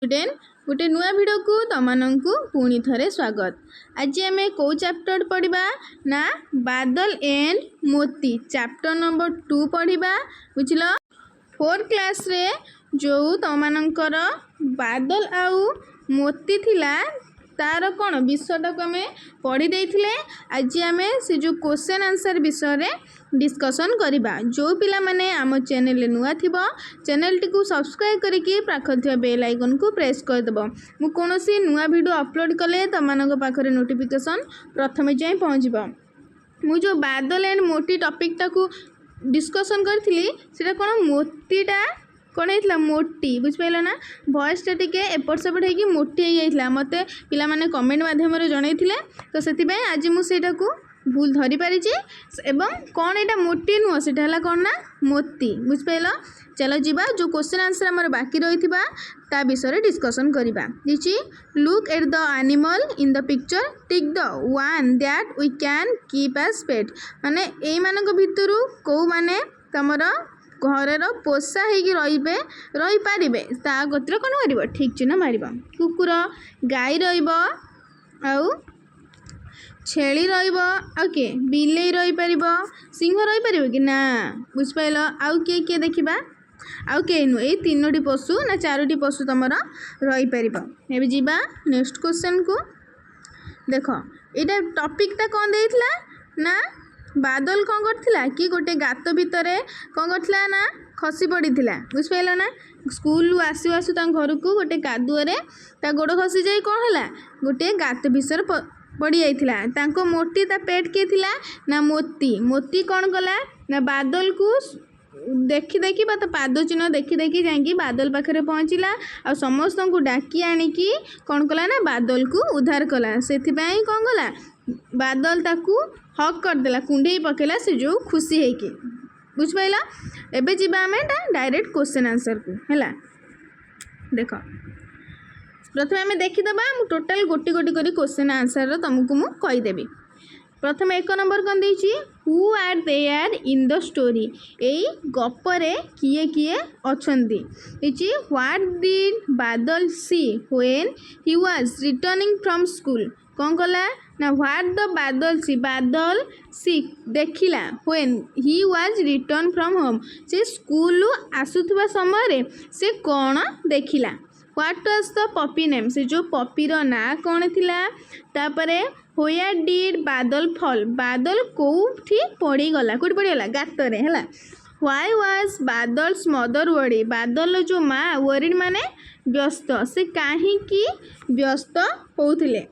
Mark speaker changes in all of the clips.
Speaker 1: Student गोटे नुआ video को तमनंकु पुणी थरे स्वागत। आज आम कौ चैप्टर पढ़ा ना बादल एंड मोती चैप्टर नंबर 2 पढ़ा बुझल। 4 क्लास रे जो तमनंकर बादल आउ मोती थिला तार कौन विषयटा को आम पढ़ी देथिले। आज आम से जो क्वेश्चन आंसर विषय रे डिस्कशन करिबा। जो पिला माने आम चैनल नुआ थिबो चैनल टी को सब्सक्राइब करिकि पाखर थिबा बेल आइकन को प्रेस कर देबो। मु कोनोसी नुआ वीडियो अपलोड कले तमानक पाखरे नोटिफिकेशन प्रथमे जाय पहुंचबो। मु जो बादल एंड मोती टॉपिक टा को डिस्कशन करथिली सेटा कोन मोतीटा कौन होता मोटी बुझिपाल ना भॉइस टे एपट सेपट होगी मोटी हो जाता मत पिला माने कमेंट माध्यम जन तो से आज मुझे भूल धरी पारी एवं कौन यहाँ मोटी नुह से कौन ना मोती बुझिपाल। चलो जीवा जो क्वेश्चन आंसर आम बाकी रही ता विषय डिस्कशन करवा। Look at the animal in the picture tick the one that we can keep as pet माने एई मानक भितरु को माने तमर घर पोषा रही पारे ता गोत्र कौन कर ठीक चिन्ह मार कुकुर गाई रही छेली रे बिले रही पार सिंह रही पार कि ना बुझिपाल। आउ किए देखा आउ कई नु ये 3टी पशु ना 4टी पशु तुम रही पार। ए जीवा नेक्स्ट क्वेश्चन को देख यहाँ टॉपिकटा कौन देइथला ना बादल कौन करथिला कि गोटे गात भितर कौन करथिला ना खसी पड़ीथिला बुझिपाल ना। स्कूल आसु आसु घर को गोटे कादुअरे ता गोड़ खसी जाई कौन है गोटे गात भितर पड़ी जाइथिला। तांको मोटी ता पेट किए थिला ना मोती। मोती कौन कला ना बादल को देखी देखी बा पाद चिन्ह देखी देखी जाकि बादल पाखे पहुँचला आ समस्त को डाकी आनिकी कौन कला ना बादल को उद्धार कला। से कौन कला बादल ताकू हक करदेला कुंडे पकेला से जो खुशी है कि बुझिपाल। एबे जीवा आम डायरेक्ट क्वेश्चन आंसर को है देख प्रथम आम देखीदबा टोटाल गोटी गोटी करी क्वेश्चन आंसर तुमको मु कहीदेवी। प्रथम 1 नंबर कौन देछि who are there in the story एई गपरे किए किए अछंती। What did Badal see when he was returning from school कौन कला ना व्हाट द बादल सी देखिला when he was return from home से स्कूल आसुथबा समय से कौन देखिला। What was the puppy name से जो पपीर ना कौन थिला। तापरे व्हेयर डिड बादल फॉल बादल कोठी पड़ी गला कोठी पड़ी गला गातरे हैला। Why was Badal's mother worry बादल जो माँ वरीड माने व्यस्त से काहे की व्यस्त होउथिले।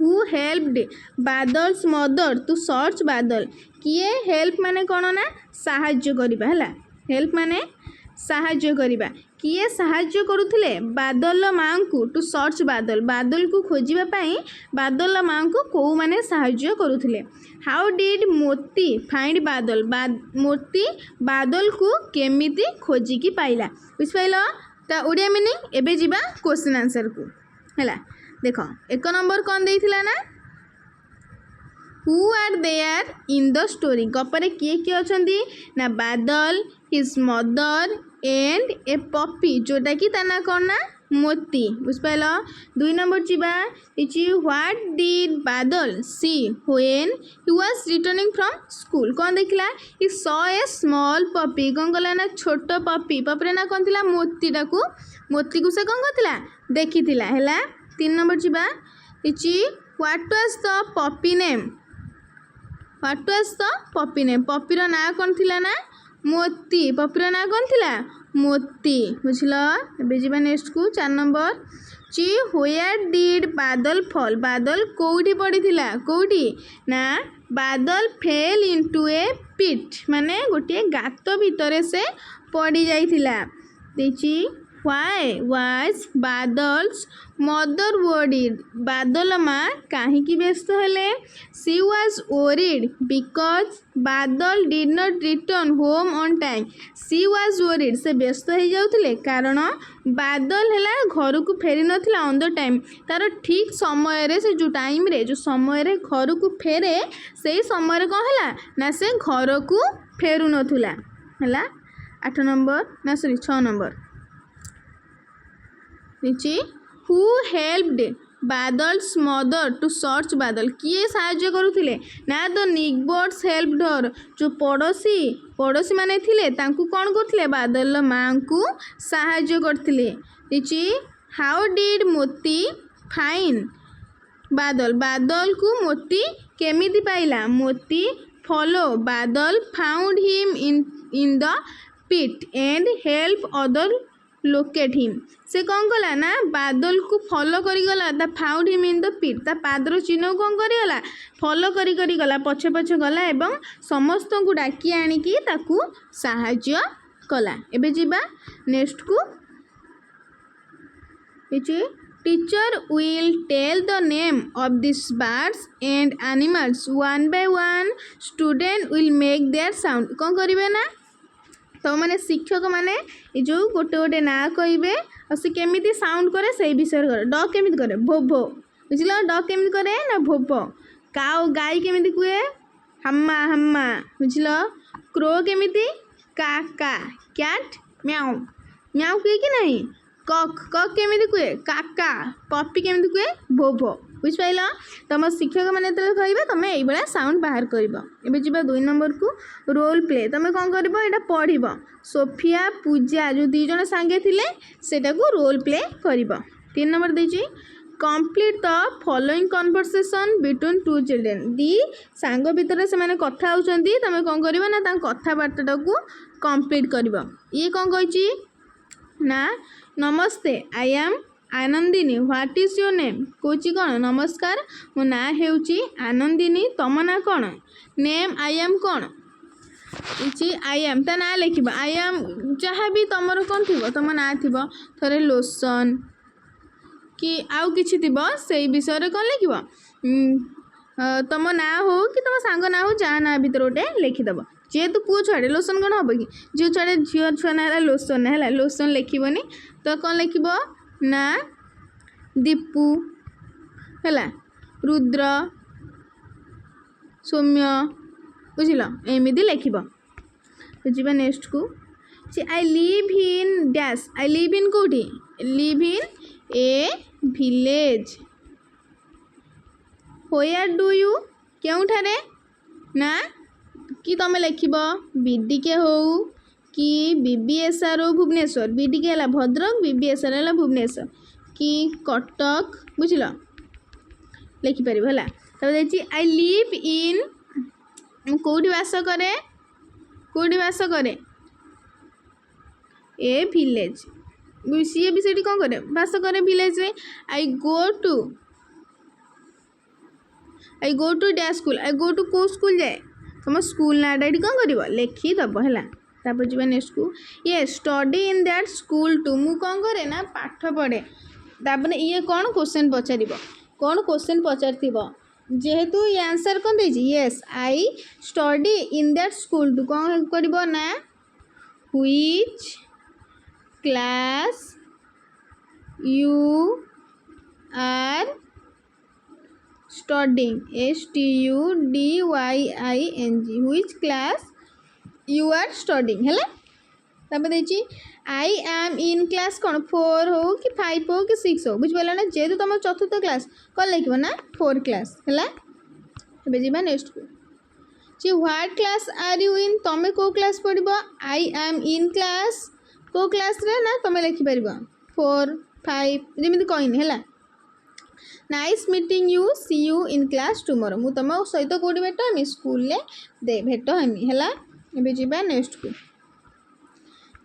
Speaker 1: Who helped Badal's mother to search Badal किए हेल्प माने कौन ना साहाଯ୍य करिबा हैला। हेल्प माने साहाଯ୍य करिबा किए साहाଯ୍य करुथिले बादल माँ को टू सर्च बादल बादल को खोजिबा पाई बादल माँ को कौ माने साहाଯ୍य करुथिले। हाउ डिड मोती फाइंड बादल मोती बादल को केमिति खोजिकी पाइला बुझिपाइल। ता ओडिया मीनिंग एबे जीवा क्वेश्चन आंसर को हैला। देख 1 नंबर कौन देइथिला ना who are there in the story गपरे किए किए अछंती ना Badal his mother and a puppy जोटा कि ता कौन ना मोती बुझिपाल। 2 नंबर जीवा what did Badal see when he was returning from school कौन देखला he saw a small puppy कौन कला ना छोट पपी पपरे ना कौन थिला मोती को से कौन करथिला देखिथिला हैला। 3 नंबर जीवा what was the puppy name what was the puppy name पपीर ना कौन थिला ना मोती पपीर ना कौन थिला मोती बुझल। एबे जीवा नेक्स्ट को 4 नंबर व्हेयर डिड बादल फॉल बादल कोठी पड़ी थिला कोठी ना बादल फेल इनटू ए पिट माने गोटे गात भितर से पड़ी जाइथिला। देछि why was Badal's mother worried बादल माँ कहीं व्यस्त हेले। सी वाज वरीड बिकॉज बादल did not return home on time she was worried से व्यस्त हो जाउथिले कारण बादल हैला घर को फेरी नथिला ऑन द टाइम तार ठीक समय रे से जो टाइम रे जो समय रे घर को फेरे से समय रे कौन हैला ना से घर को फेरु नथुला हैला। 8 नंबर ना सॉरी 6 नंबर देखिए who helped Badal's mother to search Badal किए साहाଯ୍य करुथिले ना द निग्बर्स हेल्पड हर जो पड़ोसी माने थिले तांकू कौन करथिले बादल माँ को साहाଯ୍य करथिले देखिए हाउ डिड मोती फाइन बादल को मोती केमिति पाइला Moti follow Badal found him in the pit and help other locate him से कौन कला ना बादल को फॉलो करी गला the found him in the pit ता पादर चिन्ह कौन करी गला फॉलो करी गला पछे पछे गला एवं समस्त को डाकी आनिकी ताकू साहाଯ୍य कला एबे जिबा नेक्स्ट को teacher will tell the name of these birds and animals one by one student will make their sound कौन करिवे ना तो माने शिक्षक माने ये जो गोटे गोटे ना कहिबे और से केमिति साउंड करे सही विषय करे डॉग केमिति करे भो भो बुझिला डॉग केमिति करे ना भो भो काऊ गाय केमिति कुए हम्मा हम्मा बुझिला क्रो केमिति का का कैट म्याऊ म्याऊ कुए कि नहीं कक कक केमिति कुए काका पपी केमिति कुए भो भो बुझ पाइल तुम शिक्षक मैंने कहे तुम ये साउंड बाहर कर एबे 2 नंबर को रोल प्ले तुम कौन कर पढ़ सोफिया पूजा जो 2 जन सांगे थिले सेटा को रोल प्ले कर 3 नंबर देछि complete the following conversation between 2 children दी सांग भितर से माने कथा होचंती तुम कौन करबा ना ता कथाबार्ता को कंप्लीट करबा ये कौन कहिछि ना नमस्ते I am Anandini what is your name Cauchy कौन नमस्कार मो ना हेउची आनंदिनी तम ना कौन नेम आई एम कौन इची आई एम ता ना लिखा आई एम जहाँ भी तुमर कौन थी तुम ना थी थे लोशन कि आउ कि से विषय कौन लिख तुम ना हो कि तुम सांग ना हो जहाँ ना भर गोटे लिखिदेव जेहेतु पुओ छुआड़े लोशन कौन हम कि झील छुआड़े झील छुआ ना है लोशन है लोशन लिखबनी तो कौन लिख ना दीपू है रुद्र सौम्य बुझल एमती लिख बुझा नेक्स्ट को I live in dash I live in कौटी live in a village where do you क्योंठारे ना कि तुम लिख बीडीके हो कि बीबीएसआर हो भुवनेश्वर बीडीके है भद्रक बीबीएसआर है भुवनेश्वर कि कटक बुझल लिखिपर है आई लिव इन कौटी बास करे ए विलेज सी भी से कौन करे बास करे विलेज रे I go to dash school I go to को स्कूल जाए तुम स्कूल नाटा ये कौन कर लिखिदेव है तापर जी नेक्स्ट को ये study in that school to मु कौन करे ना पाठ पढ़े तापर ये कौन क्वेश्चन पचार कौन क्वेश्चन पचार जेहेतु ये आंसर कौन दे yes I study in that school टू कौन कर ना which class you are studying STUDYING which class you are studying है तापर देखिए आई एम इन क्लास कौन 4 हो कि 5 हो कि 6 हो बुझे ना जेहेतु तुम चतुर्थ क्लास कौन लिख ना 4 क्लास है जी नेक्स्ट को जी what class are you in तुम को क्लास पढ़ आई एम इन क्लास को क्लास रे ना तुम लिखिपर 4 5 जमी कहनी है nice meeting you see you in class tomorrow मु तुम सहित कौटी भेट हमी स्कूल दे भेट हमी है एबे जीवा नेक्स्ट को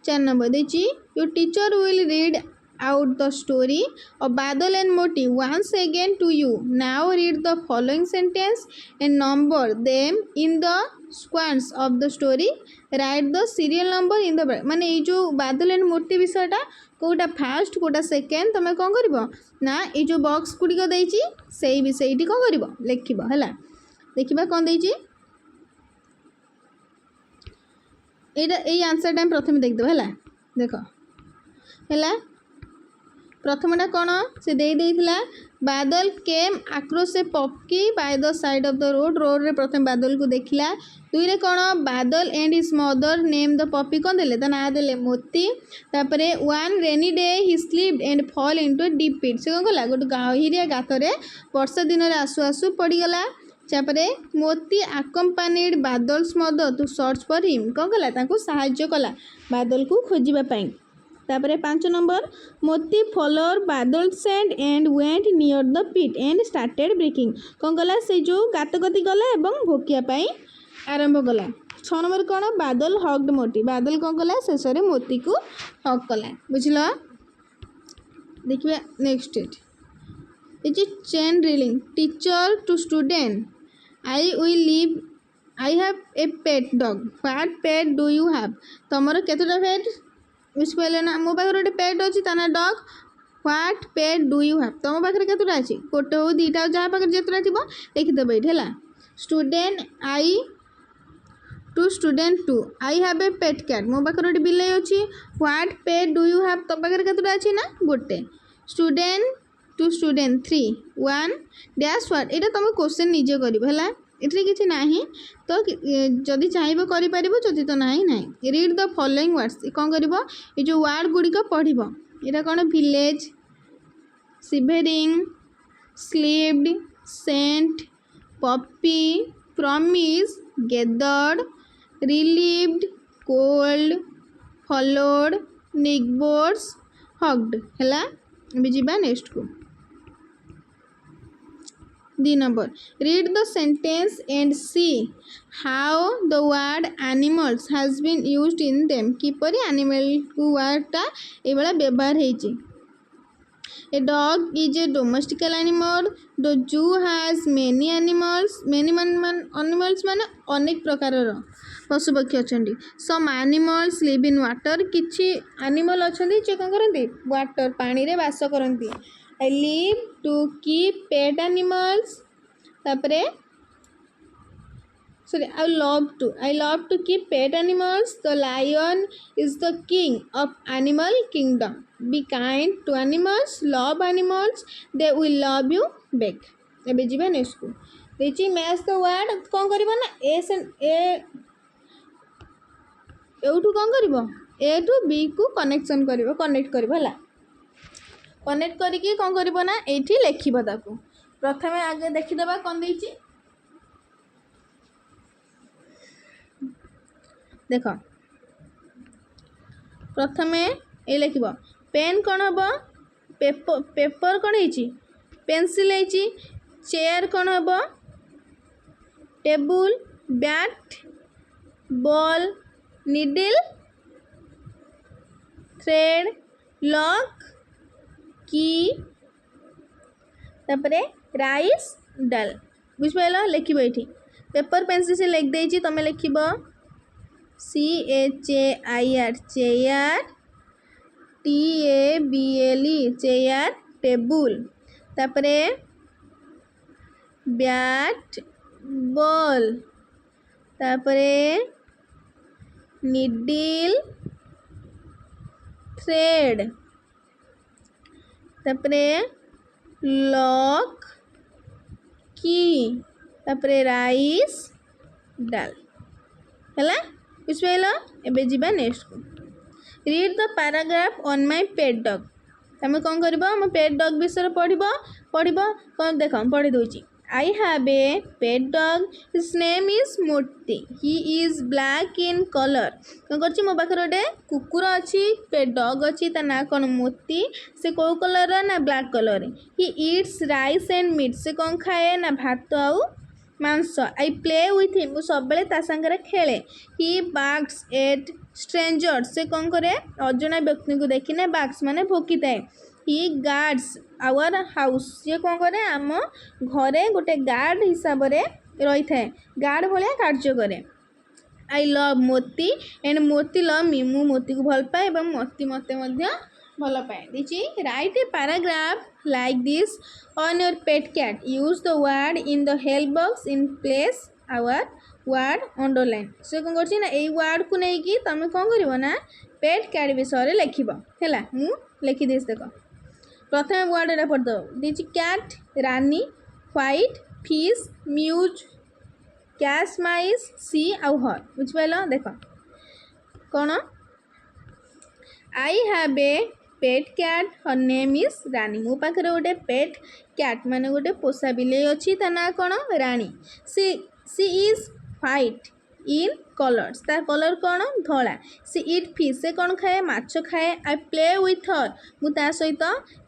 Speaker 1: 4 नंबर देखिए your teacher will read out the story of Badal and Moti once again to you. Now read the following sentence and number them in the sequence of the story. Write the serial number in the माने ये जो बादल and Morty विषयटा Kota fast Kota second तुम कौन कर ना ये जो बॉक्स गुड़िक देती से विषयटी कौन कर लिख है देखा कौन देती ये आंसर टाइम प्रथम देखदेव है देख है प्रथमटा कौन से देइथिला Badal came across a puppy by the side of the road road रे प्रथम बादल को देखिला दुई रे कौन Badal and his mother name the puppy कौन देले ता ना देले मोती तापरे one rainy day he slipped and fall into deep pit से कौन कला गोटे गहिरिया गातरे वर्षा दिन रे आसु आसु पड़ीगला तापरे Moti accompanied Badal's mother to search for him कौन कला तांको सहाय्य कला बादल को खोजिबा पई तापरे 5 number Moti follower Badal send and went near the pit and started breaking कौन कला से जो गात गति गला एवं भोकिया पाई आरंभ कला 6 नंबर कौन बादल हग्ड मोती बादल कौन कला शेष में मोती को हग कला बुझल देखिए next is chain drilling teacher to student I will live I have a pet dog what pet do you have तुमर केतटा पेट बुझिपारे ना मो पाखे गोटे पेट अच्छी ता ना dog what pet do you have तुम पाखे केतटा अच्छी गोटे हो दीटा जहाँ पाखे जितना थी लिखिदेव ये है student I to student two I have a pet cat मो पाखे गोटे बिलाई अच्छी what pet do you have तुम पाखे केतटा अच्छी ना गोटे student two student 3 1 dash what यहाँ तुम क्वेश्चन निजे कर इतने किसी ना तो जदि चाहिए कर जदि तो ना ना रीड द फॉलोइंग वर्ड्स कौन कर ये जो वार्ड गुड़िक पढ़ यहाँ कौन village shivering slipped sent puppy promise gathered relieved cold followed neighbours hugged है जा नेक्स्ट को 3 number read the sentence and see how the word animals has been used in them किपरि animal को word टा ए बड़ा व्यवहार हेची a dog is a domestical animal the zoo has many animals animals माने अनेक प्रकारर पशु पक्षी अछंती some animals live in water किछि animal अछंती जे कोन करंती water पानी रे वास करंती I live to keep pet animals तापरे sorry I love to keep pet animals the lion is the king of animal kingdom be kind to animals love animals they will love you back एबे जीवा next को देखि match the word कोन करबो ना एउठू कोन करबो ए to be को connection करबो connect करबो हला कनेक्ट करके कौन कर ना ये लिखा ताकू प्रथम आगे देखीदे कौन देख देख प्रथम ये लिख पेन कौन हम पेपर कौन है पेंसिल है चेयर कौन हम table bat ball needle thread lock की तापरे राइस डाल बुझिपाल लिख ये पेपर पेंसिल से लिख देती तुम लिख CHAIR chair TABLE chair table तापरे बैट बॉल तापरे निडल थ्रेड तापरे लॉक की तापरे राइस डाल है बुझिपाल एबे जीवा नेक्स्ट को read the paragraph on my pet dog तुम कौन कर मो पेट डॉग विषय पढ़ कौन देख पढ़ी दूची I have a pet dog. His name is Murti. He is black in color. कौन करछि मो पाखर गोटे कुकुर अच्छी पेट डॉग अच्छी ता ना कौन मोती से को कलर ना black colour he eats rice and meat से कौन खाए ना भात आउ मांस आई प्ले विथ हिम मु सब ता संगे खेले ही बार्क्स एट स्ट्रेंजर्स से कौन करे अजଣା व्यक्ति को देखिने बार्क्स माने भोकिताए ही गार्ड्स आवर हाउस ये कौन करे आम घरे गोटे गार्ड हिसाब से रही था गार्ड भाया कार्य करे आई लव मोती एंड मोती लव मी मु मोती को भल पाए और मोती मत भल पाए दीची write a paragraph like this on your pet cat use the word in the help box in place our word underline से कौन कर वर्ड को लेकिन तुम कौन कर पेट कैट विषय लिख है मु लिखिदेस देख प्रथम वर्ड एटा पढ़ दो दिछि cat Rani white fish mews कैश माइस सी आउ हर बुझ पाइल देख कौन I have a pet cat her name is Rani मो पाखे गोटे पेट कैट माने गोटे पोषा बिले अच्छी ता ना कौन रानी सी इज व्हाइट इन कलर्स तार कलर कौन धला सी इट फिश से कौन खाए माछ खाए आई प्ले विथ हर मुझे सहित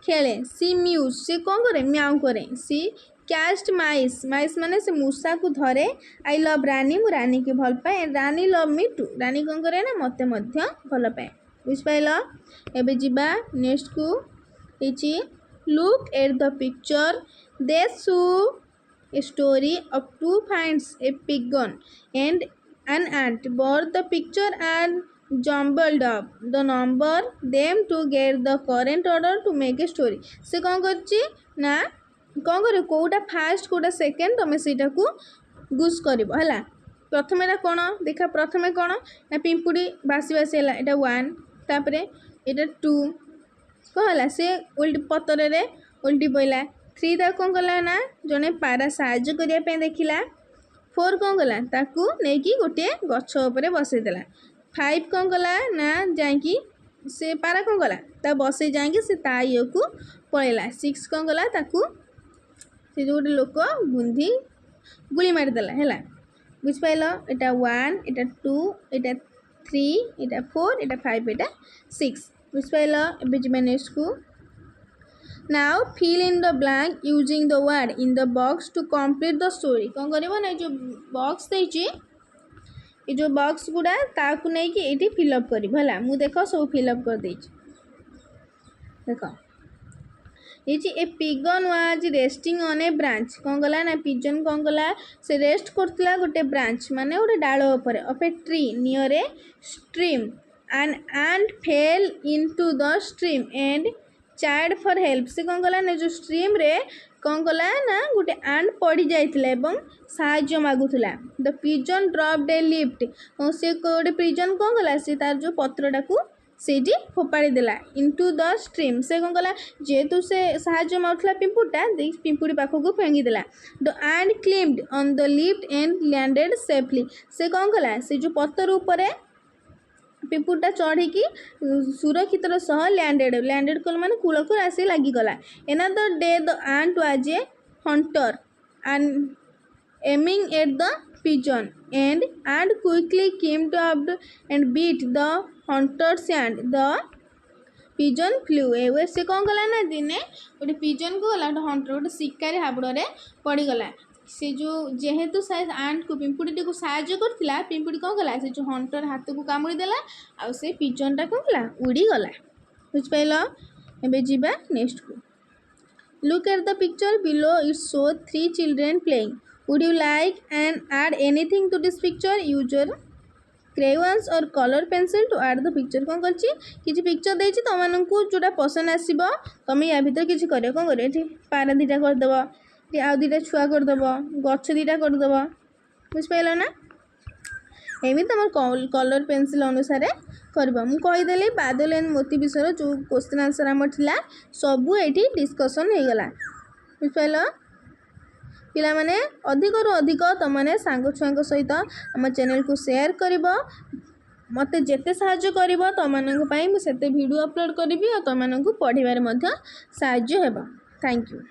Speaker 1: खेले सी म्यूज से कौन करे म्याऊ करे सी कैस्ट माइस माइस माने से मूषा को धरे आई लव रानी मु रानी के भल पाए रानी लव मी टू रानी कौन करे ना मते मध्य भल पाए बुझिपाइल एबे जिबा नेक्स्ट को इची look at the picture they show a story of two friends a pigeon and an ant both the picture and jumbled up the number them to get the current order to make a story से कौन करछि ना कौन करे Kota fast Kota second तुम सेटा को गुस करबो हला प्रथम एटा कोन देखा प्रथमे कोन ना पिंपुड़ी बासी बासी हला एटा 1 तापरे एटा 2 कहला से उल्टी पतरे रे उल्टी पइला 3 ता कोन कला ना जने पारा साहाय्य करिया पे देखिला 4 कौन कला ताकू नहीं कि गोटे गछ उपरे बसई देला 5 कौन कला ना जाकि से पारा कौन कला ता बसई जाकि से ता इयो को पळेला 6 कौन कला ताकू से जो गोटे लोक गुंधी गुली मारी देला हैला बुझ पाइल एटा 1 एटा 2 एटा 3 एटा 4 एटा 5 एटा 6 बुझ पाइल एबे जिमे नेक्स्ट को now fill in the blank using the word in the box to complete the story कौन करिवो ना जो बॉक्स देछि ए जो बॉक्स गुडा ताकू नै कि एठी फिल अप करी भला मु देखो सब फिल अप कर देछि देखो एछि a pigeon was resting on a branch कौन गला ना पिजन कौन गला से रेस्ट करतला गोटे ब्रांच माने गोटे डालो ऊपर of a tree near a stream an ant fell into the stream and child for help से कौन कला ना जो स्ट्रीम रे कौन कला ना गोटे आंट पड़ी जाइथिला एवं साहाय्य मागुथुला the pigeon dropped a leaf और से गोटे पिजन कौन कला से तार जो पत्रटा को सेठी फोपाड़ी देला इनटू द स्ट्रीम से कौन कला जेतु से साहाय्य मागुथला पिंपुटा देख पिंपुड़ी पाखो को फेंगी देला the ant climbed on the leaf and landed safely से कौन कला से जो पत्तर ऊपर पिंपुटा चढ़ी सुरक्षित सह लैंडेड कल माने कूल को आसी लगिगला another day the ant was a hunter and aiming at the pigeon and ant quickly came to up and bit the hunters and the pigeon flew away से कौन कला ना दिने गोटे पिजन को गला हंटर गोटे शिकारी हाबड़े पड़गला से जो जेहेतु आंट को पिंपुड़ी को साहाय्य करथिला पिंपुड़ी कौन कला से जो हंटर हाथ को कामुड़ी देला आ से पिजनटा कौन कला उड़ी गला बुझ पाइल एबे जीवा नेक्स्ट को look at the picture below it show 3 children playing would you like and add anything to this picture use your crayons or colour pencil to add the picture कौन करछि किछि पिक्चर देछि तमनकु जोटा पसंद आसीबो तमे या भीतर किछि करियो कौन करियो एठी पारा दीटा कर देबो आउ दुटा छुआ करदेव गछ दुटा करदेव बुझिपाल ना एमती तुम कलर पेंसिल अनुसार कर मुझेदेली बादल एंड मोती विषय जो क्वेश्चन आंसर आम था सबू ये डिस्कसन हो गला बुझिपाल पिला माने अधिक रु अधिक तुमने सांग छुआ सहित आम चैनल को शेयर कर मत जिते साहाय्य कर तुम से वीडियो अपलोड करी और तुमको पढ़ार साहाय्य होगा थैंक यू।